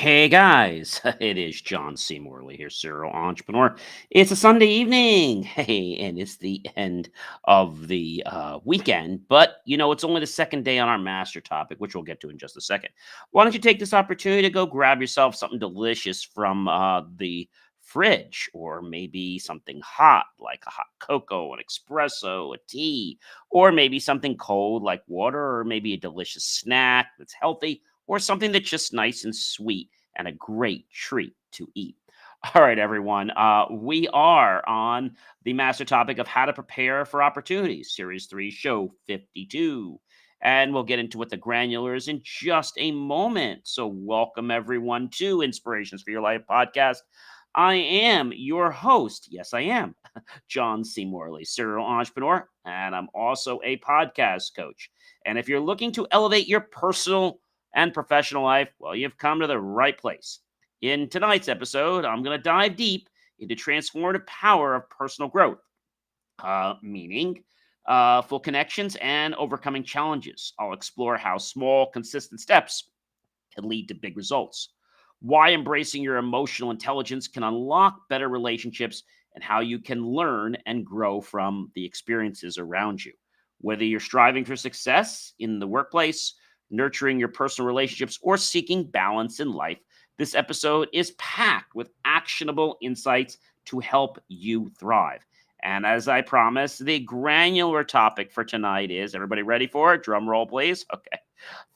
Hey guys, it is John C. Morley here, serial entrepreneur. It's a Sunday evening, hey, and it's the end of the weekend, but it's only the second day on our master topic, which we'll get to in just a second. Why don't you take this opportunity to go grab yourself something delicious from the fridge, or maybe something hot like a hot cocoa, an espresso, a tea, or maybe something cold like water, or maybe a delicious snack that's healthy, or something that's just nice and sweet and a great treat to eat. All right, everyone. We are on the master topic of how to prepare for opportunities, Series 3, Show 52. And we'll get into what the granulars in just a moment. So, welcome everyone to Inspirations for Your Life podcast. I am your host. Yes, I am. John C. Morley, serial entrepreneur, and I'm also a podcast coach. And if you're looking to elevate your personal and professional life, well, you've come to the right place. In tonight's episode, I'm going to dive deep into transformative power of personal growth, meaning full connections and overcoming challenges. I'll explore how small, consistent steps can lead to big results, why embracing your emotional intelligence can unlock better relationships, and how you can learn and grow from the experiences around you. Whether you're striving for success in the workplace, nurturing your personal relationships, or seeking balance in life, this episode is packed with actionable insights to help you thrive. And as I promised, the granular topic for tonight is, everybody ready for it? Drum roll, please. Okay.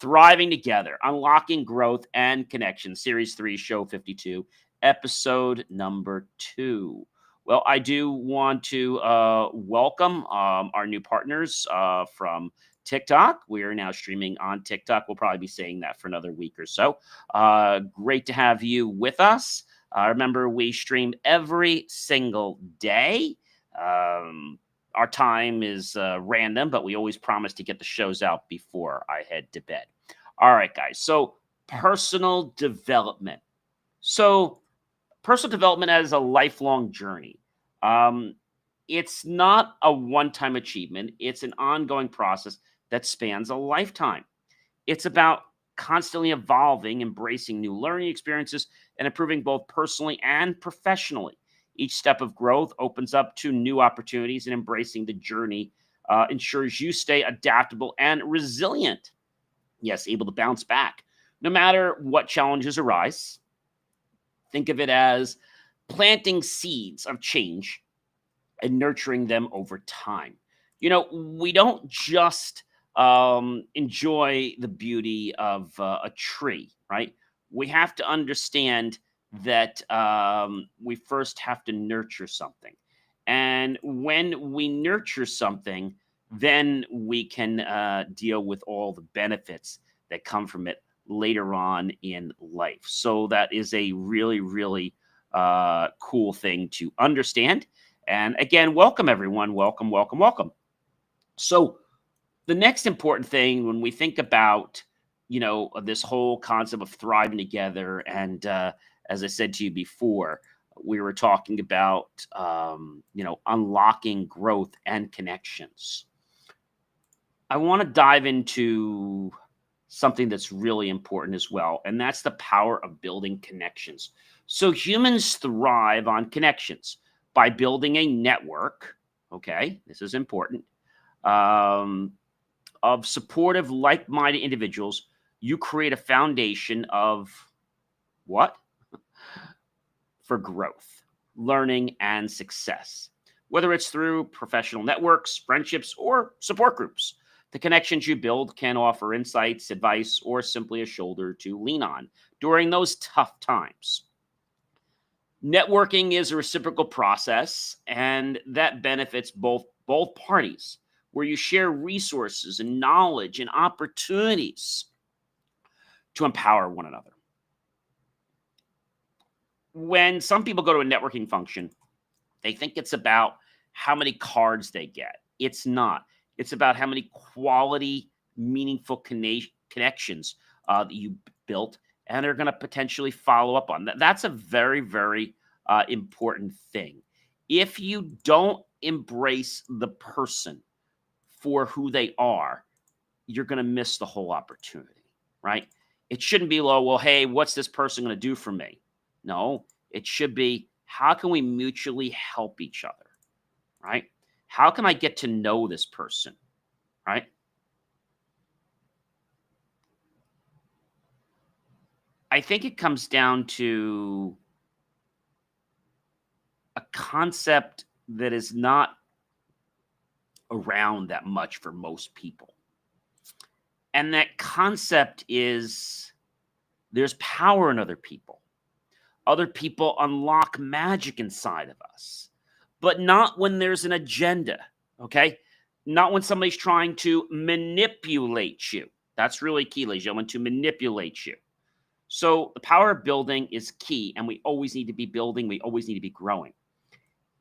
Thriving Together, Unlocking Growth and Connection, Series 3, Show 52, Episode number 2. Well, I do want to welcome our new partners from TikTok. We are now streaming on TikTok. We'll probably be saying that for another week or so. Great to have you with us. Remember, we stream every single day. Our time is random, but we always promise to get the shows out before I head to bed. All right, guys. So, personal development. So, personal development as a lifelong journey. Um, it's not a one time achievement, it's an ongoing process that spans a lifetime. It's about constantly evolving, embracing new learning experiences, and improving both personally and professionally. Each step of growth opens up to new opportunities, and embracing the journey ensures you stay adaptable and resilient. Yes, able to bounce back. No matter what challenges arise, think of it as planting seeds of change and nurturing them over time. We don't just enjoy the beauty of a tree, right? We have to understand that we first have to nurture something. And when we nurture something, then we can deal with all the benefits that come from it later on in life. So that is a really, really cool thing to understand. And again, welcome everyone. Welcome, welcome, welcome. So, the next important thing when we think about, this whole concept of thriving together, and as I said to you before, we were talking about, unlocking growth and connections. I want to dive into something that's really important as well, and that's the power of building connections. So humans thrive on connections by building a network. Okay, this is important. Um, of supportive, like-minded individuals, you create a foundation of what? For growth, learning, and success. Whether it's through professional networks, friendships, or support groups, the connections you build can offer insights, advice, or simply a shoulder to lean on during those tough times. Networking is a reciprocal process, and that benefits both parties, where you share resources and knowledge and opportunities to empower one another. When some people go to a networking function, they think it's about how many cards they get. It's not. It's about how many quality, meaningful connections that you built and are going to potentially follow up on. That's a very, very important thing. If you don't embrace the person for who they are, you're going to miss the whole opportunity, right? It shouldn't be low, well, hey, what's this person going to do for me? No, it should be, how can we mutually help each other, right? How can I get to know this person, right? I think it comes down to a concept that is not around that much for most people. And that concept is there's power in other people. Other people unlock magic inside of us, but not when there's an agenda, okay? Not when somebody's trying to manipulate you. That's really key, ladies and gentlemen, to manipulate you. So the power of building is key, and we always need to be building. We always need to be growing.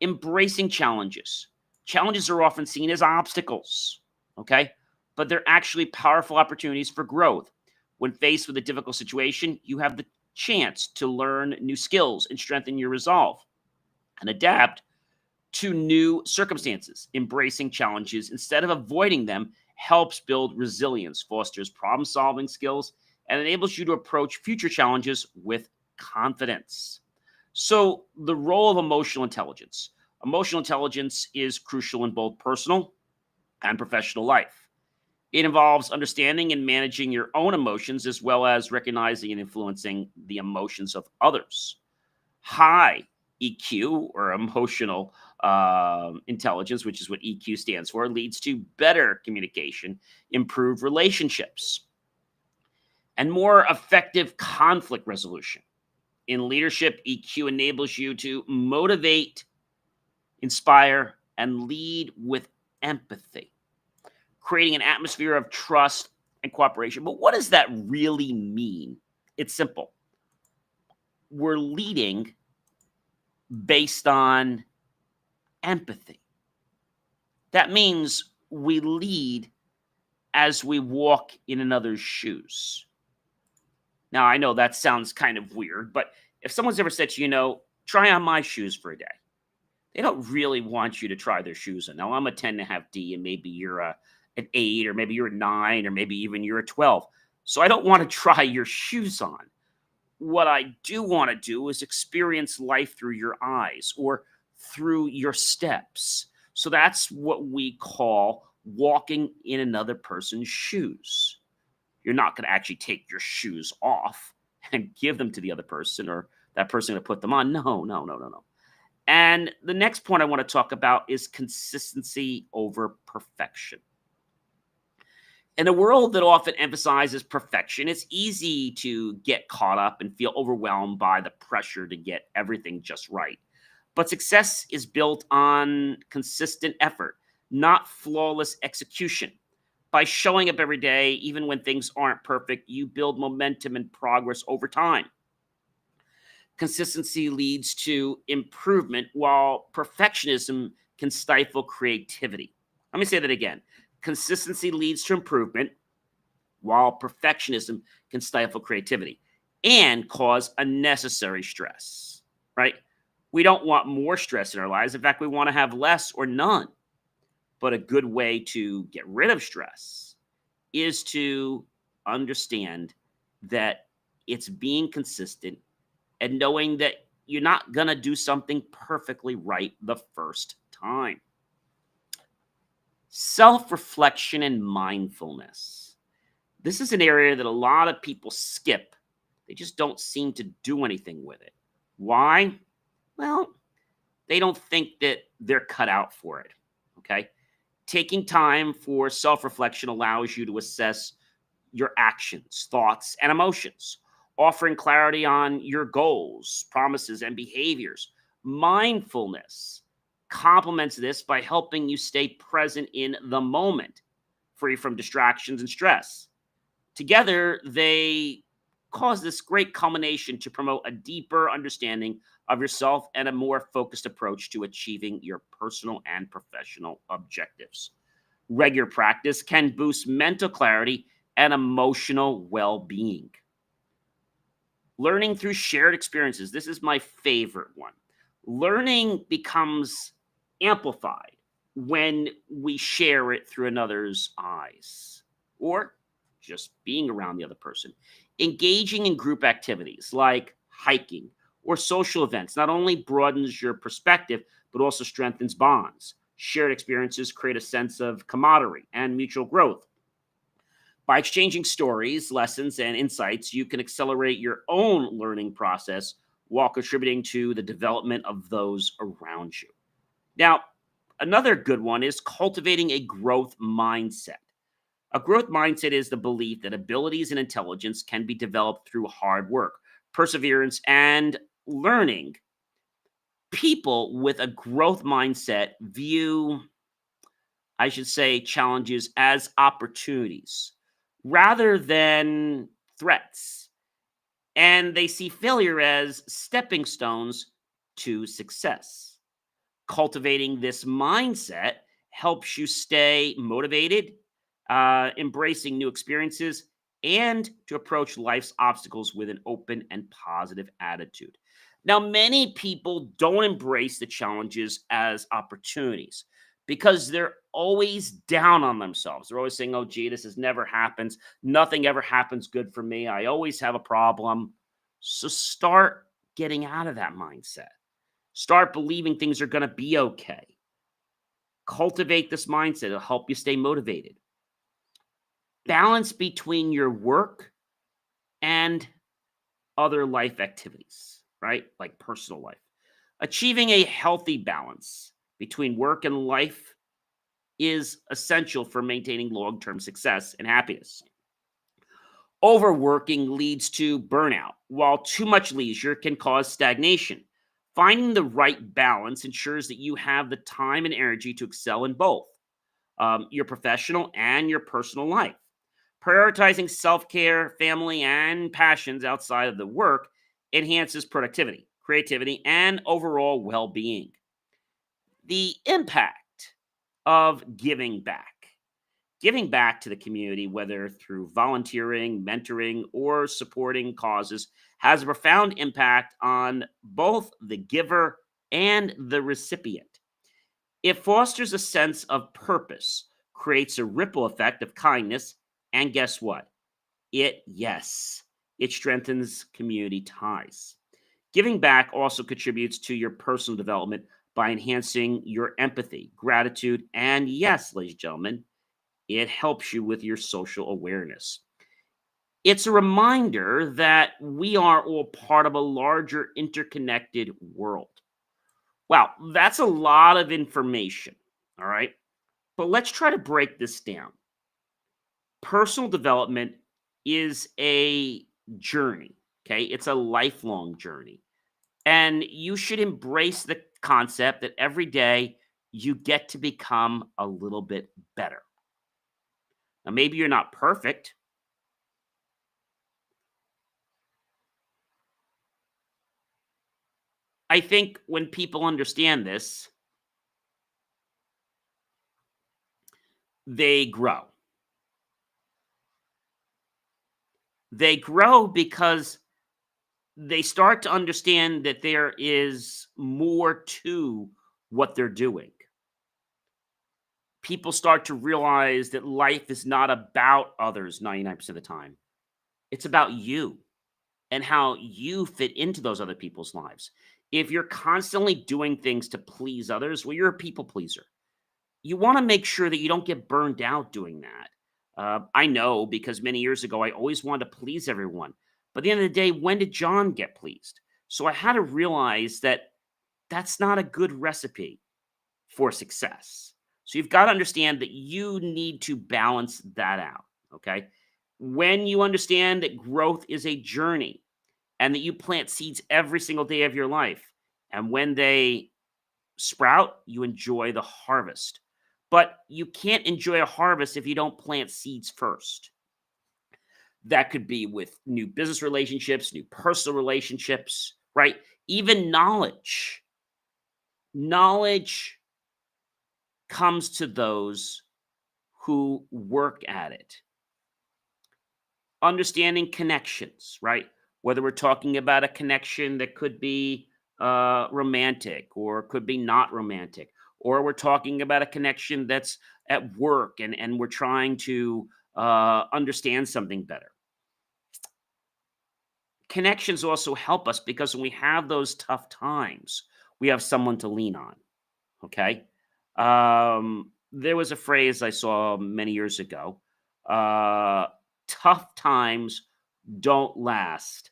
Embracing challenges. Challenges are often seen as obstacles, okay? But they're actually powerful opportunities for growth. When faced with a difficult situation, you have the chance to learn new skills and strengthen your resolve and adapt to new circumstances. Embracing challenges instead of avoiding them helps build resilience, fosters problem solving skills, and enables you to approach future challenges with confidence. So, the role of emotional intelligence. Emotional intelligence is crucial in both personal and professional life. It involves understanding and managing your own emotions as well as recognizing and influencing the emotions of others. High EQ or emotional intelligence, which is what EQ stands for, leads to better communication, improved relationships, and more effective conflict resolution. In leadership, EQ enables you to motivate, inspire, and lead with empathy, creating an atmosphere of trust and cooperation. But what does that really mean? It's simple. We're leading based on empathy. That means we lead as we walk in another's shoes. Now, I know that sounds kind of weird, but if someone's ever said to you, try on my shoes for a day, they don't really want you to try their shoes on. Now, I'm a 10 and a half D, and maybe you're an 8, or maybe you're a 9, or maybe even you're a 12. So I don't want to try your shoes on. What I do want to do is experience life through your eyes or through your steps. So that's what we call walking in another person's shoes. You're not going to actually take your shoes off and give them to the other person, or that person to put them on. No, no, no, no, no. And the next point I want to talk about is consistency over perfection. In a world that often emphasizes perfection, it's easy to get caught up and feel overwhelmed by the pressure to get everything just right. But success is built on consistent effort, not flawless execution. By showing up every day, even when things aren't perfect, you build momentum and progress over time. Consistency leads to improvement, while perfectionism can stifle creativity. Let me say that again. Consistency leads to improvement, while perfectionism can stifle creativity and cause unnecessary stress, right? We don't want more stress in our lives. In fact, we want to have less or none. But a good way to get rid of stress is to understand that it's being consistent and knowing that you're not going to do something perfectly right the first time. Self-reflection and mindfulness. This is an area that a lot of people skip. They just don't seem to do anything with it. Why? Well, they don't think that they're cut out for it. Okay. Taking time for self-reflection allows you to assess your actions, thoughts, and emotions, offering clarity on your goals, promises, and behaviors. Mindfulness complements this by helping you stay present in the moment, free from distractions and stress. Together, they cause this great culmination to promote a deeper understanding of yourself and a more focused approach to achieving your personal and professional objectives. Regular practice can boost mental clarity and emotional well-being. Learning through shared experiences. This is my favorite one. Learning becomes amplified when we share it through another's eyes or just being around the other person. Engaging in group activities like hiking or social events not only broadens your perspective, but also strengthens bonds. Shared experiences create a sense of camaraderie and mutual growth. By exchanging stories, lessons, and insights, you can accelerate your own learning process while contributing to the development of those around you. Now, another good one is cultivating a growth mindset. A growth mindset is the belief that abilities and intelligence can be developed through hard work, perseverance, and learning. People with a growth mindset view, I should say, challenges as opportunities rather than threats. And they see failure as stepping stones to success. Cultivating this mindset helps you stay motivated, embracing new experiences, and to approach life's obstacles with an open and positive attitude. Now, many people don't embrace the challenges as opportunities because they're always down on themselves. They're always saying, oh, gee, this has never happens. Nothing ever happens good for me. I always have a problem. So start getting out of that mindset. Start believing things are going to be okay. Cultivate this mindset. It'll help you stay motivated. Balance between your work and other life activities, right? Like personal life. Achieving a healthy balance between work and life is essential for maintaining long term success and happiness. Overworking leads to burnout, while too much leisure can cause stagnation. Finding the right balance ensures that you have the time and energy to excel in both your professional and your personal life. Prioritizing self care, family, and passions outside of the work enhances productivity, creativity, and overall well being. The impact of giving back. Giving back to the community, whether through volunteering, mentoring, or supporting causes, has a profound impact on both the giver and the recipient. It fosters a sense of purpose, creates a ripple effect of kindness, and guess what? Yes, it strengthens community ties. Giving back also contributes to your personal development by enhancing your empathy, gratitude, and yes, ladies and gentlemen, it helps you with your social awareness. It's a reminder that we are all part of a larger interconnected world. Wow, that's a lot of information. All right. But let's try to break this down. Personal development is a journey. Okay. It's a lifelong journey. And you should embrace the concept that every day you get to become a little bit better. Now, maybe you're not perfect. I think when people understand this, they grow. They grow because they start to understand that there is more to what they're doing. People start to realize that life is not about others 99% of the time. It's about you and how you fit into those other people's lives. If you're constantly doing things to please others, well, you're a people pleaser. You want to make sure that you don't get burned out doing that. I know because many years ago, I always wanted to please everyone. But at the end of the day, when did John get pleased? So I had to realize that that's not a good recipe for success. So you've got to understand that you need to balance that out. Okay. When you understand that growth is a journey and that you plant seeds every single day of your life, and when they sprout, you enjoy the harvest. But you can't enjoy a harvest if you don't plant seeds first. That could be with new business relationships, new personal relationships, right? Even knowledge. Knowledge comes to those who work at it. Understanding connections, right? Whether we're talking about a connection that could be romantic or could be not romantic, or we're talking about a connection that's at work and we're trying to understand something better. Connections also help us because when we have those tough times, we have someone to lean on. Okay. There was a phrase I saw many years ago. Uh, Tough times don't last,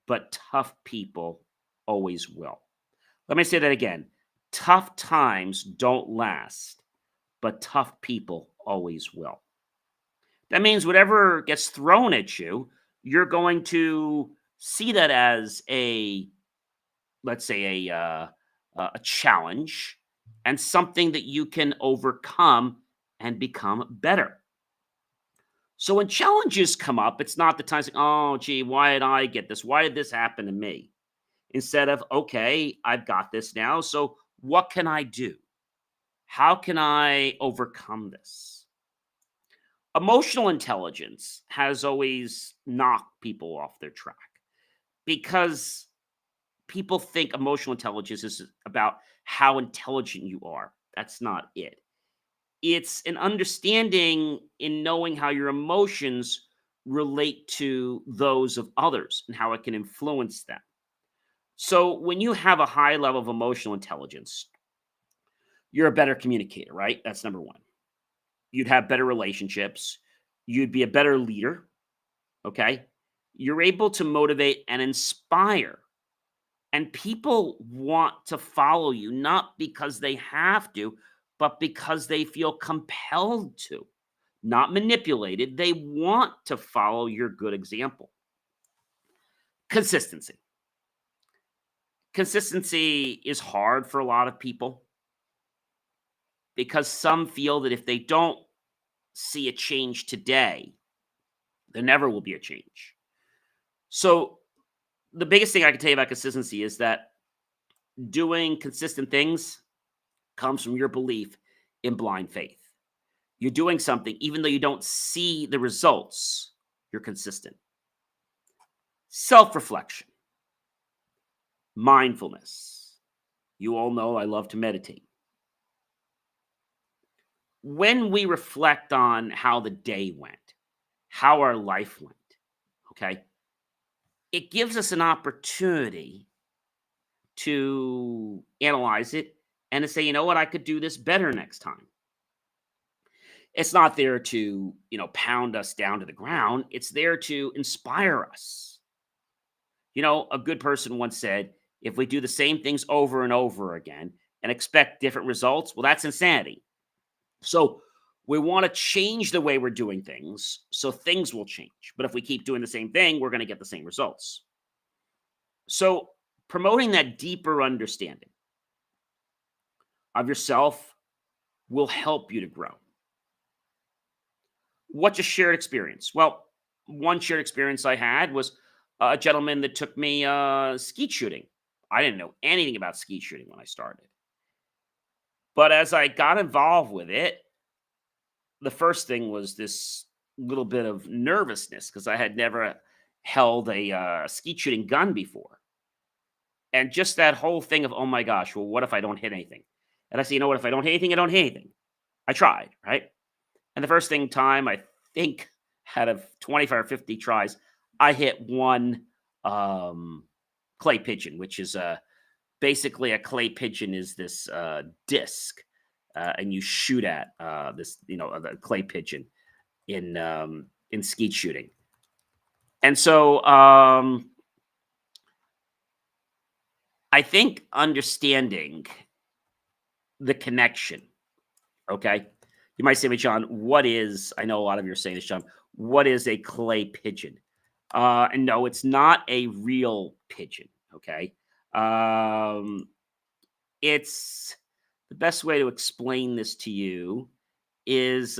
but tough people always will. Let me say that again. Tough times don't last, but tough people always will. That means whatever gets thrown at you, you're going to see that as let's say, a challenge and something that you can overcome and become better. So when challenges come up, it's not the time saying, "Oh, gee, why did I get this? Why did this happen to me?" Instead of, "Okay, I've got this now. So what can I do? How can I overcome this?" Emotional intelligence has always knocked people off their track because people think emotional intelligence is about how intelligent you are. That's not it. It's an understanding in knowing how your emotions relate to those of others and how it can influence them. So, when you have a high level of emotional intelligence, you're a better communicator, right? That's number one. You'd have better relationships. You'd be a better leader. Okay. You're able to motivate and inspire. And people want to follow you, not because they have to, but because they feel compelled to, not manipulated. They want to follow your good example. Consistency. Consistency is hard for a lot of people because some feel that if they don't see a change today, there never will be a change. So, the biggest thing I can tell you about consistency is that doing consistent things comes from your belief in blind faith. You're doing something, even though you don't see the results, you're consistent. Self reflection, mindfulness. You all know I love to meditate. When we reflect on how the day went, how our life went, okay, it gives us an opportunity to analyze it and to say, you know what, I could do this better next time. It's not there to, pound us down to the ground. It's there to inspire us. A good person once said, if we do the same things over and over again and expect different results, well, that's insanity. So we want to change the way we're doing things so things will change. But if we keep doing the same thing, we're going to get the same results. So promoting that deeper understanding of yourself will help you to grow. What's a shared experience? Well, one shared experience I had was a gentleman that took me skeet shooting. I didn't know anything about skeet shooting when I started. But as I got involved with it, the first thing was this little bit of nervousness because I had never held a skeet shooting gun before. And just that whole thing of, oh my gosh, well, what if I don't hit anything? And I said, you know what? If I don't hit anything, I don't hit anything. I tried, right? And the first time, I think out of 25 or 50 tries, I hit one clay pigeon, which is basically a clay pigeon is this disc, and you shoot at the clay pigeon in skeet shooting. And so I think understanding the connection, okay? You might say, "But John, what is?" I know a lot of you are saying this, John. What is a clay pigeon? And no, it's not a real pigeon. Okay, um, it's the best way to explain this to you is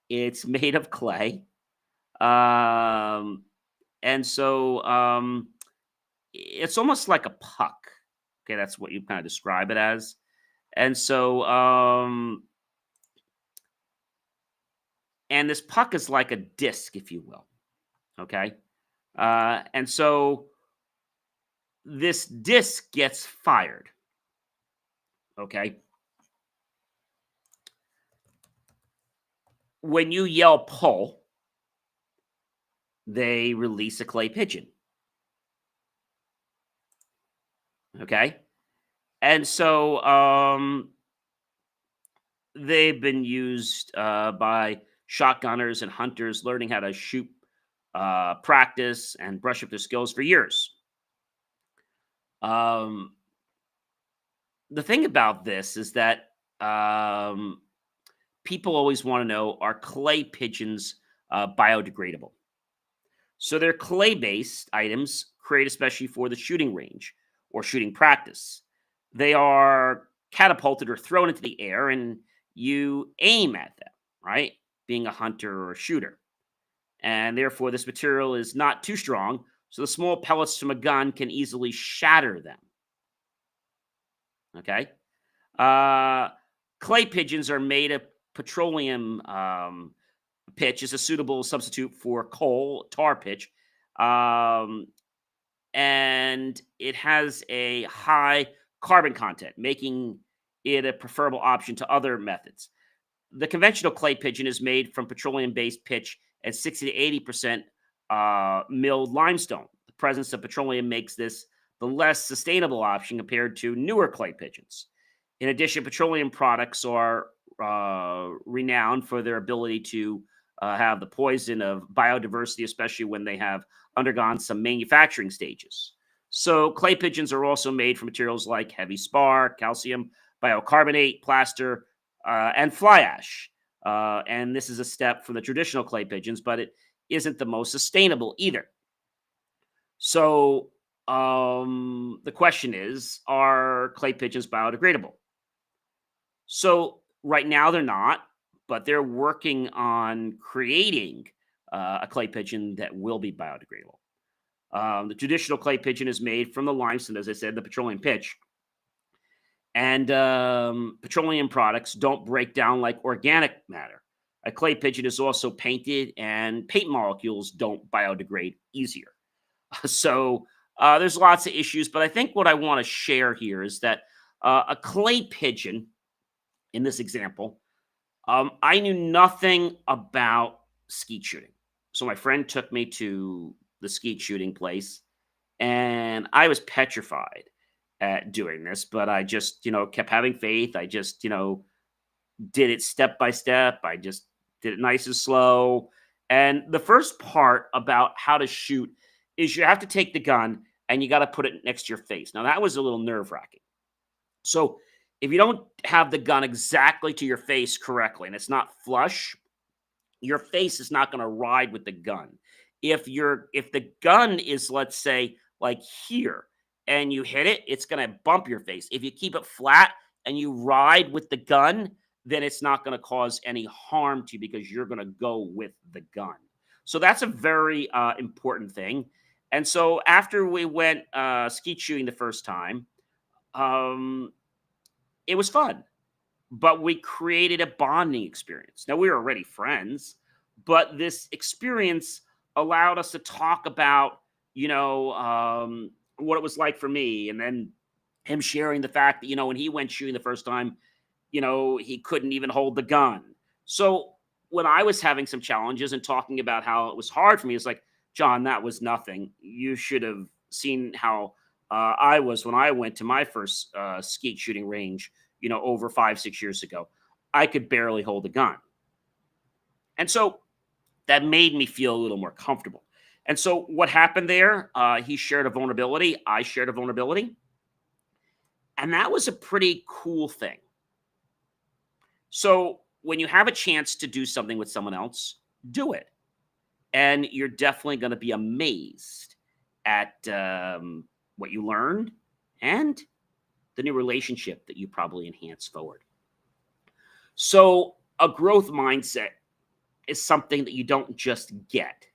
it's made of clay, um, and so it's almost like a puck. Okay, that's what you kind of describe it as. And so and this puck is like a disc, if you will. Okay. And so this disc gets fired. Okay. When you yell pull, they release a clay pigeon. Okay. And so they've been used by shotgunners and hunters learning how to shoot, practice, and brush up their skills for years. Um, the thing about this is that um, people always want to know, are clay pigeons biodegradable? So they're clay based items created especially for the shooting range or shooting practice. They are catapulted or thrown into the air and you aim at them, right? Being a hunter or a shooter. And therefore, this material is not too strong. So the small pellets from a gun can easily shatter them. Okay. Uh, Clay pigeons are made of petroleum pitch, is a suitable substitute for coal tar pitch. Um, and it has a high carbon content, making it a preferable option to other methods. The conventional clay pigeon is made from petroleum based pitch and 60 to 80% milled limestone. The presence of petroleum makes this the less sustainable option compared to newer clay pigeons. In addition, petroleum products are renowned for their ability to have the poison of biodiversity, especially when they have undergone some manufacturing stages. So, clay pigeons are also made from materials like heavy spar, calcium, biocarbonate, plaster, and fly ash. And this is a step from the traditional clay pigeons, but it isn't the most sustainable either. So, the question is, are clay pigeons biodegradable? So right now they're not, but they're working on creating a clay pigeon that will be biodegradable. The traditional clay pigeon is made from the limestone, as I said, the petroleum pitch, and petroleum products don't break down like organic matter. A clay pigeon is also painted, and paint molecules don't biodegrade easier. So there's lots of issues, but I think what I want to share here is that a clay pigeon, in this example, I knew nothing about skeet shooting. So my friend took me to the skeet shooting place, and I was petrified at doing this, but I just, kept having faith. I just, did it step by step. I just did it nice and slow. And the first part about how to shoot is you have to take the gun and you got to put it next to your face. Now, that was a little nerve wracking. So if you don't have the gun exactly to your face correctly and it's not flush, your face is not going to ride with the gun. If the gun is, let's say, like here, and you hit it, it's going to bump your face. If you keep it flat and you ride with the gun, then it's not going to cause any harm to you because you're going to go with the gun. So that's a very important thing. And so after we went skeet shooting the first time, um, it was fun, but we created a bonding experience. Now, we were already friends, but this experience allowed us to talk about, what it was like for me. And then him sharing the fact that, when he went shooting the first time, he couldn't even hold the gun. So when I was having some challenges and talking about how it was hard for me, it's like, John, that was nothing. You should have seen how I was when I went to my first skeet shooting range, over 5, 6 years ago. I could barely hold a gun. And so that made me feel a little more comfortable. And so what happened there? He shared a vulnerability. I shared a vulnerability. And that was a pretty cool thing. So when you have a chance to do something with someone else, do it. And you're definitely going to be amazed at what you learned and the new relationship that you probably enhance forward. So a growth mindset is something that you don't just get.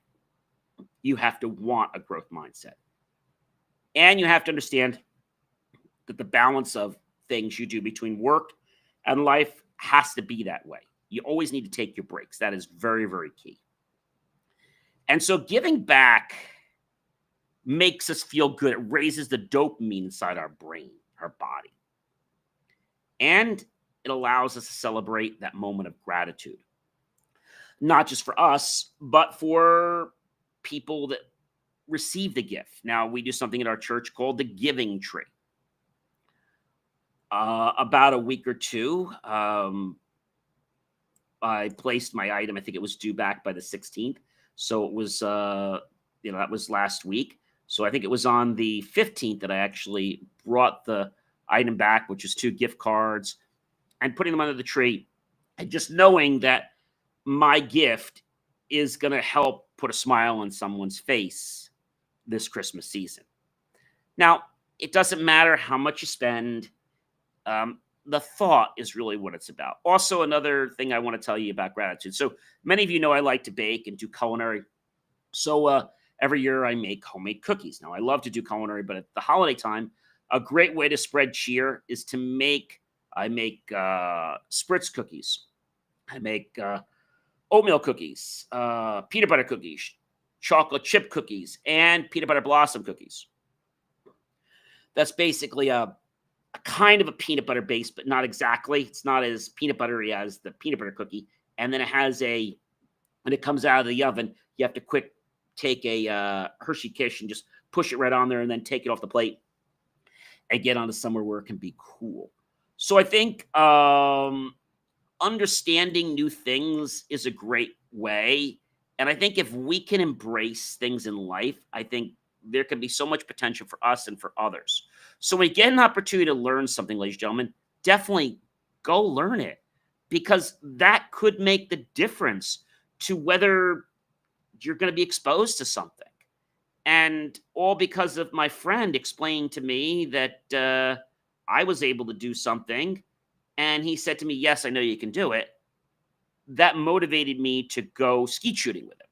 You have to want a growth mindset. And you have to understand that the balance of things you do between work and life has to be that way. You always need to take your breaks. That is very, very key. And so giving back makes us feel good. It raises the dopamine inside our brain, our body. And it allows us to celebrate that moment of gratitude, not just for us, but for people that receive the gift. Now, we do something at our church called the giving tree. About a week or two, I placed my item. I think it was due back by the 16th. So it was, that was last week. So I think it was on the 15th that I actually brought the item back, which is 2 gift cards, and putting them under the tree. And just knowing that my gift is going to help put a smile on someone's face this Christmas season. Now, it doesn't matter how much you spend. The thought is really what it's about. Also, another thing I want to tell you about gratitude. So many of you know I like to bake and do culinary. So every year I make homemade cookies. Now I love to do culinary, but at the holiday time, a great way to spread cheer is to make. I make spritz cookies. I make oatmeal cookies, peanut butter cookies, chocolate chip cookies, and peanut butter blossom cookies. That's basically a kind of a peanut butter base, but not exactly. It's not as peanut buttery as the peanut butter cookie. And then when it comes out of the oven, you have to take a Hershey Kiss and just push it right on there and then take it off the plate and get onto somewhere where it can be cool. So I think understanding new things is a great way. And I think if we can embrace things in life, I think there can be so much potential for us and for others. So when you get an opportunity to learn something, ladies and gentlemen, definitely go learn it, because that could make the difference to whether you're going to be exposed to something. And all because of my friend explaining to me that I was able to do something. And he said to me, yes, I know you can do it. That motivated me to go skeet shooting with him.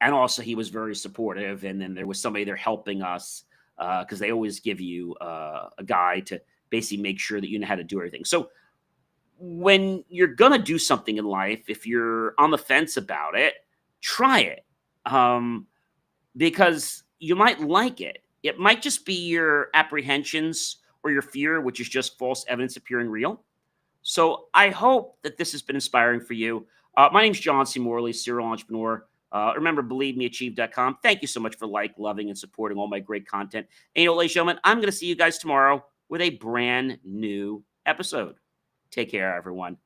And also, he was very supportive. And then there was somebody there helping us, because they always give you a guide to basically make sure that you know how to do everything. So when you're going to do something in life, if you're on the fence about it, try it, because you might like it. It might just be your apprehensions or your fear, which is just false evidence appearing real. So I hope that this has been inspiring for you. My name's John C. Morley, serial entrepreneur. Remember, believemeachieve.com. Thank you so much for loving, and supporting all my great content. And ladies and gentlemen, I'm going to see you guys tomorrow with a brand new episode. Take care, everyone.